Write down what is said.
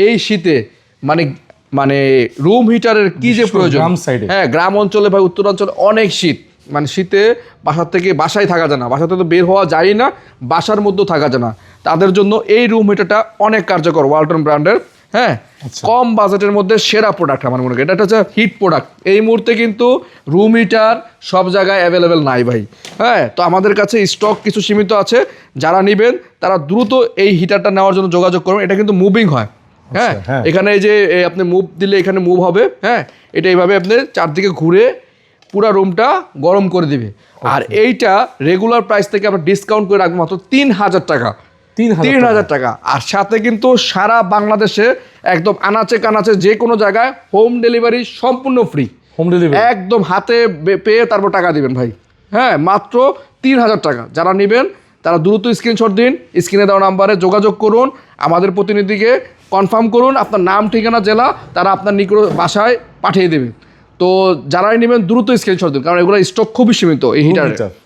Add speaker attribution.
Speaker 1: এই শীতে মানে মানে রুম হিটারের কি যে প্রয়োজন। হ্যাঁ, গ্রাম অঞ্চলে ভাই, উত্তরাঞ্চলে অনেক শীত, মানে শীতে বাসার থেকে বাসায় থাকা যায় না, বাসা থেকে তো বের হওয়া যায় না, বাসার মধ্যেও থাকা যায় না। তাদের জন্য এই রুম হিটারটা অনেক কার্যকর, ওয়ালটন ব্র্যান্ডের। হ্যাঁ, কম বাজেটের মধ্যে সেরা প্রোডাক্ট আমার মনে করি। এটা হচ্ছে হিট প্রোডাক্ট। এই মুহূর্তে কিন্তু রুম হিটার সব জায়গায় অ্যাভেলেবেল নাই ভাই। হ্যাঁ, তো আমাদের কাছে স্টক কিছু সীমিত আছে। যারা নেবেন তারা দ্রুত এই হিটারটা নেওয়ার জন্য যোগাযোগ করুন। এটা কিন্তু মুভিং হয়। হ্যাঁ, এখানে এই যে আপনি মুভ দিলে এখানে মুভ হবে। হ্যাঁ, এটা এইভাবে আপনি চারদিকে ঘুরে পুরো রুমটা গরম করে দিবে। আর এইটা রেগুলার প্রাইস থেকে আমরা ডিসকাউন্ট করে রাখবো মাত্র 3000 টাকা। 3000 টাকা। আর সাথে কিন্তু সারা বাংলাদেশে একদম আনাচে কানাচে যে কোনো জায়গায় হোম ডেলিভারি সম্পূর্ণ ফ্রি।
Speaker 2: হোম ডেলিভারি
Speaker 1: একদম হাতে পেয়ে তারপর টাকা দিবেন ভাই। হ্যাঁ, মাত্র 3000 টাকা। যারা নেবেন তারা দ্রুত স্ক্রিনশট দিন, স্ক্রিনে দেওয়া নাম্বারে যোগাযোগ করুন, আমাদের প্রতিনিধিকে কনফার্ম করুন, আপনার নাম, ঠিকানা, জেলা, তারা আপনার নিকট বাসায় পাঠিয়ে দেবে। তো যারাই নেবেন দ্রুত স্ক্রিনশট দিন, কারণ এগুলো স্টক খুবই সীমিত এই হিটারে।